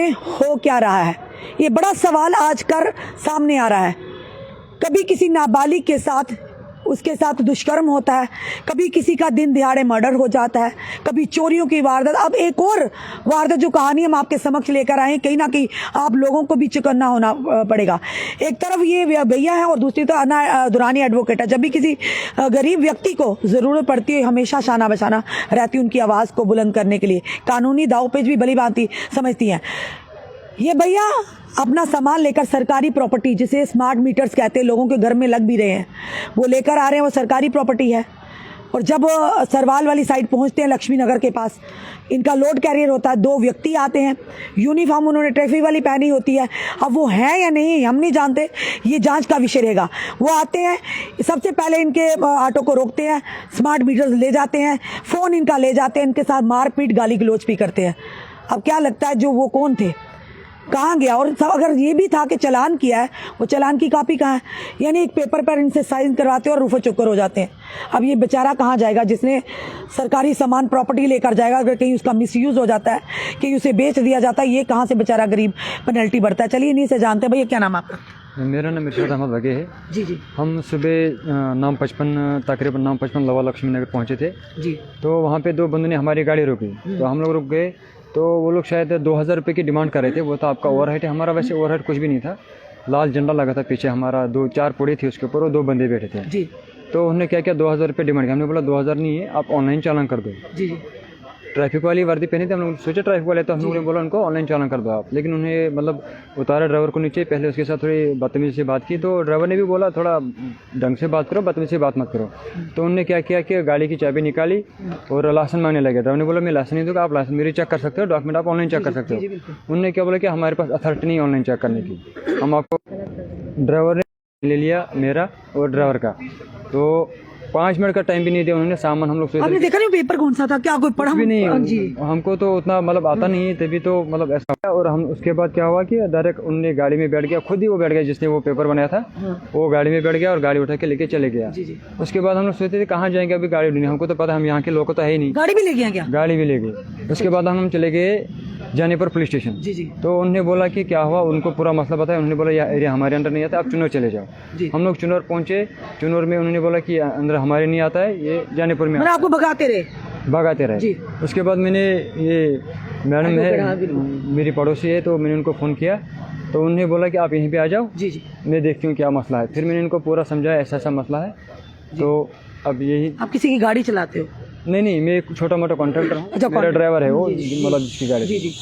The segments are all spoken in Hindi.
में हो क्या रहा है, ये बड़ा सवाल आज कर सामने आ रहा है। कभी किसी नाबालिग के साथ उसके साथ दुष्कर्म होता है, कभी किसी का दिन दिहाड़े मर्डर हो जाता है, कभी चोरियों की वारदात। अब एक और वारदात जो कहानी हम आपके समक्ष लेकर आए हैं, कहीं ना कहीं आप लोगों को भी चौकन्ना होना पड़ेगा। एक तरफ ये भैया है और दूसरी तरफ अना दुरानी एडवोकेट है। जब भी किसी गरीब व्यक्ति को ज़रूरत पड़ती है, हमेशा शाना बशाना रहती है उनकी आवाज़ को बुलंद करने के लिए, कानूनी दावपेच भी भली भांति समझती हैं। ये भैया अपना सामान लेकर सरकारी प्रॉपर्टी, जिसे स्मार्ट मीटर्स कहते हैं, लोगों के घर में लग भी रहे हैं, वो लेकर आ रहे हैं। वो सरकारी प्रॉपर्टी है। और जब सरवाल वाली साइड पहुंचते हैं, लक्ष्मी नगर के पास, इनका लोड कैरियर होता है। 2 व्यक्ति आते हैं, यूनिफॉर्म उन्होंने ट्रैफिक वाली पहनी होती है। अब वो हैं या नहीं हम नहीं जानते, ये जांच का विषय रहेगा। वो आते हैं, सबसे पहले इनके ऑटो को रोकते हैं, स्मार्ट मीटर्स ले जाते हैं, फ़ोन इनका ले जाते हैं, इनके साथ मारपीट गाली गलौज भी करते हैं। अब क्या लगता है जो वो कौन थे, कहाँ गया? और अगर ये भी था कि चालान किया है, वो चालान की कॉपी कहाँ है? यानी एक पेपर पर इनसे साइन करवाते हैं और रुफा चुक्कर हो जाते हैं। अब ये बेचारा कहाँ जाएगा जिसने सरकारी सामान प्रॉपर्टी लेकर जाएगा? अगर कहीं उसका मिसयूज़ हो जाता है, कहीं उसे बेच दिया जाता है, ये कहाँ से बेचारा गरीब पेनल्टी भरता है? चलिए इन्हीं से जानते हैं। भैया क्या नाम आपका? मेरा नाम इरशाद अहमद वगे है जी जी। हम सुबह नाम 55 तकरीबन नाम 55 लवा लक्ष्मी नगर पहुँचे थे जी। तो वहाँ पे 2 बंदों ने हमारी गाड़ी रोकी, तो हम लोग रुक गए। तो वो लोग शायद 2000 रुपये की डिमांड कर रहे थे। वो था आपका ओवरहेड है, हमारा वैसे ओवरहेड कुछ भी नहीं था। लाल झंडा लगा था पीछे हमारा, 2-4 पुड़ी थी उसके ऊपर, और 2 बंदे बैठे थे जी। तो उन्होंने क्या किया, 2000 रुपये डिमांड किया। हमने बोला 2000 नहीं है, आप ऑनलाइन चालान कर दो। जी जी। ट्रैफिक वाली वर्दी पहनी थी, हम लोग सोचे ट्रैफिक वाले, तो हम लोगों ने बोला उनको ऑनलाइन चालान कर दो आप। लेकिन उन्हें मतलब उतारा ड्राइवर को नीचे, पहले उसके साथ थोड़ी बदतमीजी से बात की। तो ड्राइवर ने भी बोला थोड़ा ढंग से बात करो, बदतमीजी से बात मत करो। तो उन्होंने क्या किया कि गाड़ी की चाबी निकाली और लाइसेंस मांगने लगे। ड्राइवर ने बोला मैं लाइसेंस नहीं दूँगा, आप लाइसेंस मेरी चेक कर सकते हो, डॉक्यूमेंट आप ऑनलाइन चेक कर सकते हो। उन्होंने क्या बोला कि हमारे पास अथॉरिटी नहीं ऑनलाइन चेक करने की, हम आपको। ड्राइवर ने ले लिया मेरा और ड्राइवर का, तो 5 मिनट का टाइम भी नहीं दिया उन्होंने। सामान हम लोग आपने देखा नहीं पेपर कौन सा था? क्या कोई पढ़ा भी नहीं? जी। हमको तो उतना मतलब आता नहीं है, तभी तो मतलब ऐसा। और हम उसके बाद क्या हुआ कि डायरेक्ट उनने गाड़ी में बैठ गया, खुद ही वो बैठ गया जिसने वो पेपर बनाया था। वो गाड़ी में बैठ गया और गाड़ी उठा के लेके चले गया। जी जी। उसके बाद हम लोग सोचते थे कहाँ जाएंगे, अभी गाड़ी ढूंढनी, हमको तो पता हम यहाँ के लोग तो है ही नहीं। गाड़ी भी ले गया क्या? गाड़ी भी ले गए। उसके बाद हम चले गए जानीपुर पुलिस स्टेशन। जी जी। तो उन्होंने बोला कि क्या हुआ, उनको पूरा मसला बताया। उन्होंने बोला यह एरिया हमारे अंदर नहीं आता, आप चुनौर चले जाओ। हम लोग चुनौर पहुंचे। चुनौर में उन्होंने बोला कि अंदर हमारे नहीं आता है, ये जानीपुर में आपको भगाते रहे जी। उसके बाद मैंने ये मैडम है मेरी पड़ोसी है, तो मैंने उनको फ़ोन किया, तो उन्होंने बोला कि आप यहीं पे आ जाओ। जी जी। मैं देखती हूँ क्या मसला है। फिर मैंने इनको पूरा समझाया ऐसा ऐसा मसला है। तो अब यही। आप किसी की गाड़ी चलाते हो? नहीं, मैं एक छोटा मोटा कॉन्ट्रैक्टर हूँ। अच्छा, मेरा ड्राइवर है वो, मतलब जिसकी गाड़ी। जी जी।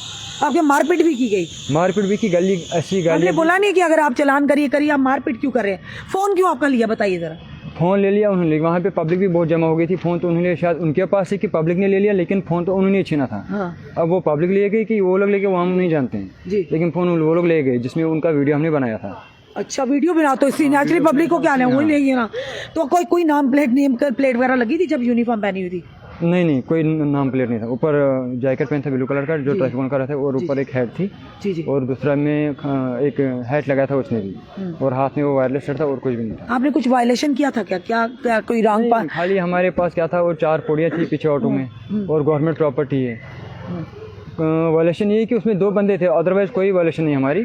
आपके मारपीट भी की गई? मारपीट भी की, गली ऐसी गाली। आपने बोला नहीं कि अगर आप चालान करिए आप मारपीट क्यों कर रहे हैं? फ़ोन क्यों आपका लिया, बताइए ज़रा। फ़ोन ले लिया उन्होंने, वहाँ पे पब्लिक भी बहुत जमा हो गई थी। फ़ोन तो उन्होंने शायद उनके पास है कि पब्लिक ने ले लिया, लेकिन फ़ोन तो उन्होंने छीना था। हाँ। अब वो पब्लिक ले गई कि वो लोग लेके, वो हम नहीं जानते हैं जी। लेकिन फ़ोन वो लोग ले गए जिसमें उनका वीडियो हमने बनाया था। अच्छा, वीडियो बना तो इससे नेचुरली पब्लिक को क्या लें, वही ले गए ना। तो कोई नाम प्लेट वगैरह लगी थी जब यूनिफॉर्म पहनी हुई थी? नहीं, कोई नाम प्लेट नहीं था। ऊपर जैकेट पहन था ब्लू कलर का, जो ट्रैफिक का था, और ऊपर एक हेड थी जी। और दूसरा में एक हैट लगाया था उसने भी, और हाथ में वो वायरलेस सेट था, और कुछ भी नहीं था। आपने कुछ वायलेशन किया था क्या कोई रॉन्ग? खाली हमारे पास क्या था, वो 4 पुड़ियाँ थी पीछे ऑटो में, और गवर्नमेंट प्रॉपर्टी है। वायलेशन ये है कि उसमें 2 बंदे थे, अदरवाइज कोई वायलेशन नहीं हमारी।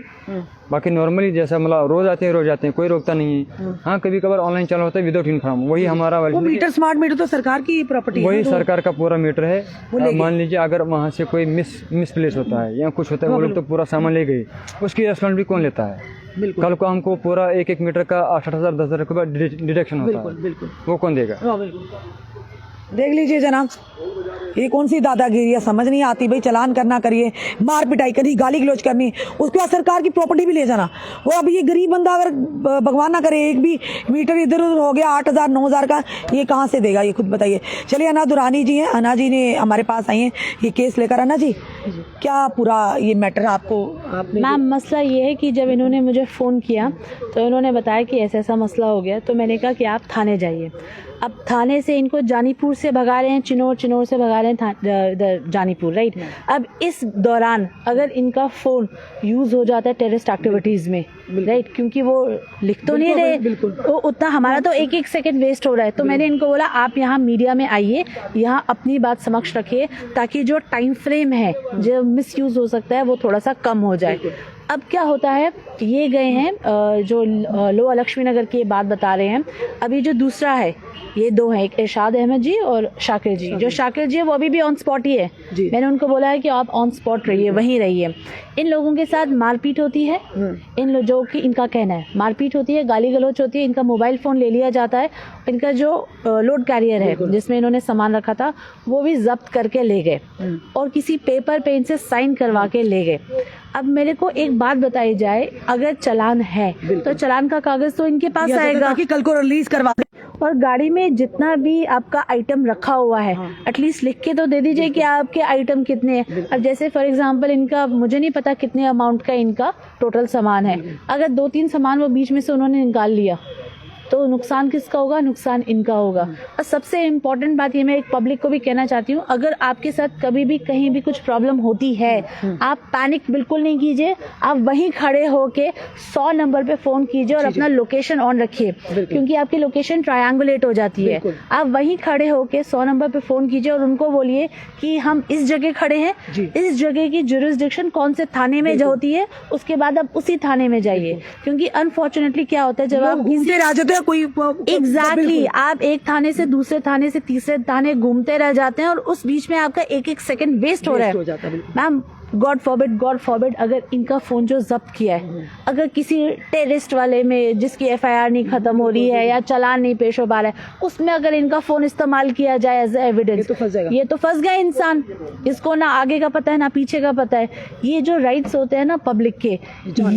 बाकी नॉर्मली जैसा मतलब रोज आते हैं, कोई रोकता नहीं है। हाँ, कभी कभार ऑनलाइन चला होता है विदाउट यूनिफॉर्म, वही हमारा वायलेशन। मीटर, स्मार्ट मीटर तो सरकार की प्रॉपर्टी है, वही सरकार का पूरा मीटर है। मान लीजिए अगर वहाँ से कोई मिसप्लेस होता है या कुछ होता है, वो लोग तो पूरा सामान ले गए, उसकी रेस्पॉन्सिबिलिटी कौन लेता है? कल को हमको पूरा एक मीटर का 8,000 10,000 रुपये डिडक्शन होता है, वो कौन देगा? देख लीजिए जनाब, ये कौन सी दादागिरी है, समझ नहीं आती। भाई चालान करना करिए, मार पिटाई करनी, गाली गलौज करनी, उसके बाद सरकार की प्रॉपर्टी भी ले जाना। वो अब ये गरीब बंदा अगर भगवान ना करे एक भी मीटर इधर उधर हो गया 8,000 9,000 का, ये कहाँ से देगा, ये खुद बताइए। चलिए अना दुरानी जी हैं, अना जी ने हमारे पास आई हैं ये केस लेकर। अना जी, क्या पूरा ये मैटर आपको? मैम, मसला ये है कि जब इन्होंने मुझे फ़ोन किया तो इन्होंने बताया कि ऐसा ऐसा मसला हो गया, तो मैंने कहा कि आप थाने जाइए। अब थाने से इनको जानीपुर से भगा रहे हैं, चिनौर से भगा रहे हैं जानीपुर, राइट। अब इस दौरान अगर इनका फ़ोन यूज़ हो जाता है टेररिस्ट एक्टिविटीज़ में, राइट, क्योंकि वो लिख तो नहीं रहे, तो उतना हमारा तो एक सेकंड वेस्ट हो रहा है। तो मैंने इनको बोला आप यहाँ मीडिया में आइए, यहाँ अपनी बात समक्ष रखिए, ताकि जो टाइम फ्रेम है जो मिसयूज हो सकता है वो थोड़ा सा कम हो जाए। अब क्या होता है, ये गए हैं जो लोअर लक्ष्मी नगर की बात बता रहे हैं। अभी जो दूसरा है, ये दो हैं, एक इरशाद अहमद जी और शाकिर जी। जो शाकिर जी है वो अभी भी ऑन स्पॉट ही है। मैंने उनको बोला है कि आप ऑन स्पॉट रहिए, वहीं रहिए। इन लोगों के साथ मारपीट होती है, इन जो कि इनका कहना है मारपीट होती है, गाली गलौच होती है, इनका मोबाइल फ़ोन ले लिया जाता है, इनका जो लोड कैरियर है जिसमें इन्होंने सामान रखा था वो भी जब्त करके ले गए और किसी पेपर पे इनसे साइन करवा के ले गए। अब मेरे को एक बात बताई जाए, अगर चालान है तो चालान का कागज तो इनके पास आएगा कि कल को रिलीज करवा दें। और गाड़ी में जितना भी आपका आइटम रखा हुआ है एटलीस्ट लिख के तो दे दीजिए कि आपके आइटम कितने हैं। अब जैसे फॉर एग्जांपल इनका मुझे नहीं पता कितने अमाउंट का इनका टोटल सामान है, अगर 2-3 सामान वो बीच में से उन्होंने निकाल लिया तो नुकसान किसका होगा? नुकसान इनका होगा। और सबसे इम्पोर्टेंट बात ये मैं एक पब्लिक को भी कहना चाहती हूँ, अगर आपके साथ कभी भी कहीं भी कुछ प्रॉब्लम होती है, आप पैनिक बिल्कुल नहीं कीजिए, आप वहीं खड़े होके 100 नंबर पे फ़ोन कीजिए और अपना लोकेशन ऑन रखिए, क्योंकि आपकी लोकेशन ट्रायंगुलेट हो जाती है। आप वहीं खड़े होके 100 नंबर पे फ़ोन कीजिए और उनको बोलिए कि हम इस जगह खड़े हैं, इस जगह की जुरिस्डिक्शन कौन से थाने में होती है, उसके बाद आप उसी थाने में जाइए। क्योंकि अनफॉर्चुनेटली क्या होता है, जब आप घूमते रह जाते हैं कोई एग्जैक्टली आप एक थाने से दूसरे थाने से तीसरे थाने घूमते रह जाते हैं और उस बीच में आपका एक सेकंड वेस्ट हो रहा है। मैम गॉड फॉरबिड अगर इनका फ़ोन जो जब्त किया है, अगर किसी टेररिस्ट वाले में जिसकी FIR नहीं खत्म हो रही है या चालान नहीं पेश हो पा रहा है, उसमें अगर इनका फ़ोन इस्तेमाल किया जाए एज एविडेंस, ये तो फंस गया इंसान। इसको ना आगे का पता है ना पीछे का पता है। ये जो राइट्स होते हैं ना पब्लिक के,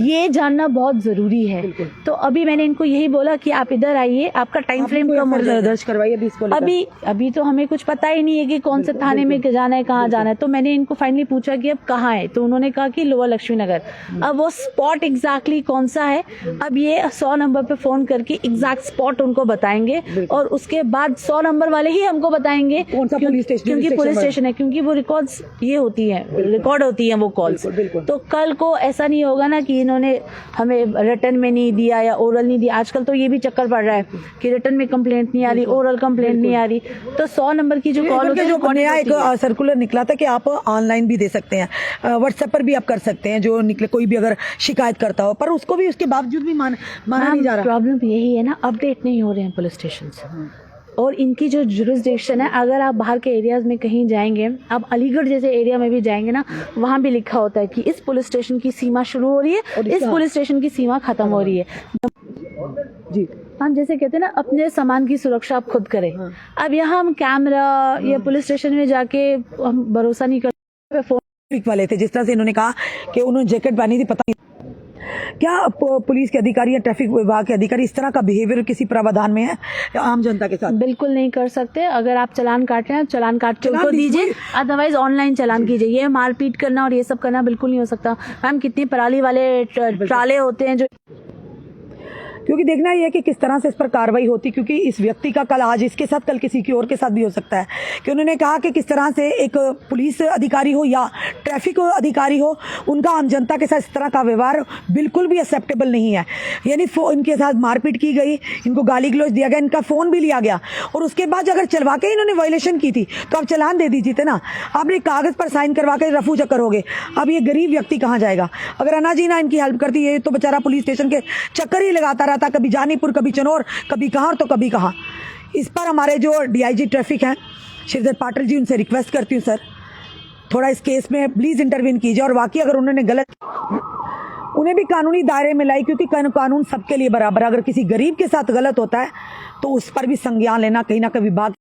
ये जानना बहुत ज़रूरी है। तो अभी मैंने इनको यही बोला कि आप इधर आइए, आपका टाइम फ्रेम कम हो जाए, दर्ज करवाइए। अभी तो हमें कुछ पता ही नहीं है कि कौन से थाने में जाना है, कहाँ जाना है। तो मैंने इनको फाइनली पूछा कि अब कहाँ है, तो उन्होंने कहा कि लोअर लक्ष्मी नगर। अब वो स्पॉट एग्जैक्टली कौन सा है, अब ये 100 नंबर पे फोन करके एग्जैक्ट स्पॉट उनको बताएंगे और उसके बाद 100 नंबर वाले ही हमको बताएंगे कौन सा पुलिस स्टेशन, क्योंकि पुलिस स्टेशन है, क्योंकि वो रिकॉर्ड्स ये होती है, रिकॉर्ड होती है वो कॉल्स। तो कल को ऐसा नहीं होगा ना कि इन्होंने हमें रिटर्न में नहीं दिया या ओरल नहीं दिया। आजकल तो ये भी चक्कर पड़ रहा है कि रिटर्न में कंप्लेंट नहीं आ रही, ओरल कंप्लेंट नहीं आ रही। तो 100 नंबर की जो कॉल होती है, जो नया एक सर्कुलर निकला था कि आप ऑनलाइन भी दे सकते हैं, व्हाट्सएप पर भी आप कर सकते हैं, जो निकले कोई भी अगर शिकायत करता हो, पर उसको भी उसके बावजूद भी माना नहीं जा रहा। प्रॉब्लम यही है ना, अपडेट नहीं हो रहे हैं पुलिस स्टेशन से। और इनकी जो जुरिस्डिक्शन है, अगर आप बाहर के एरियाज में कहीं जाएंगे, आप अलीगढ़ जैसे एरिया में भी जाएंगे ना, वहाँ भी लिखा होता है कि इस पुलिस स्टेशन की सीमा शुरू हो रही है और इस पुलिस स्टेशन की सीमा खत्म हो रही है। जी हम जैसे कहते हैं ना, अपने सामान की सुरक्षा आप खुद करें। अब यहाँ हम कैमरा या पुलिस स्टेशन में जाके हम भरोसा नहीं करते। फोन वाले थे, जिस तरह से इन्होंने कहा कि उन्होंने जैकेट पहनी थी, पता नहीं क्या पुलिस के अधिकारी या ट्रैफिक विभाग के अधिकारी इस तरह का बिहेवियर किसी प्रावधान में है या आम जनता के साथ? बिल्कुल नहीं कर सकते। अगर आप चालान काट रहे हैं, चालान काट के उनको दीजिए, अदरवाइज ऑनलाइन चालान कीजिए। ये मारपीट करना और ये सब करना बिल्कुल नहीं हो सकता। मैम कितनी पराली वाले ट्राले होते हैं जो, क्योंकि देखना ये है कि किस तरह से इस पर कार्रवाई होती, क्योंकि इस व्यक्ति का कल आज इसके साथ कल किसी की और के साथ भी हो सकता है। कि उन्होंने कहा कि किस तरह से एक पुलिस अधिकारी हो या ट्रैफिक अधिकारी हो, उनका आम जनता के साथ इस तरह का व्यवहार बिल्कुल भी एक्सेप्टेबल नहीं है। यानी इनके साथ मारपीट की गई, इनको गाली गलौज दिया गया, इनका फ़ोन भी लिया गया और उसके बाद अगर चलवा के इन्होंने वायलेशन की थी तो आप चालान दे दीजिए थे ना। आपने कागज़ पर साइन करवा के रफू चक्कर हो गए। अब ये गरीब व्यक्ति कहाँ जाएगा? अगर अनाजी ना इनकी हेल्प करती है तो बेचारा पुलिस स्टेशन के चक्कर ही लगाता रहता, कभी जानीपुर, कभी चिनौर, कभी कहाँ तो कभी कहाँ। इस पर हमारे जो DIG ट्रैफिक हैं श्रीधर पाटिल जी, उनसे रिक्वेस्ट करती हूँ सर, थोड़ा इस केस में प्लीज़ इंटरवीन कीजिए और वाकई अगर उन्होंने गलत, उन्हें भी कानूनी दायरे में लाई, क्योंकि कानून सबके लिए बराबर। अगर किसी गरीब के साथ गलत होता है तो उस पर भी संज्ञान लेना कहीं ना कहीं विभाग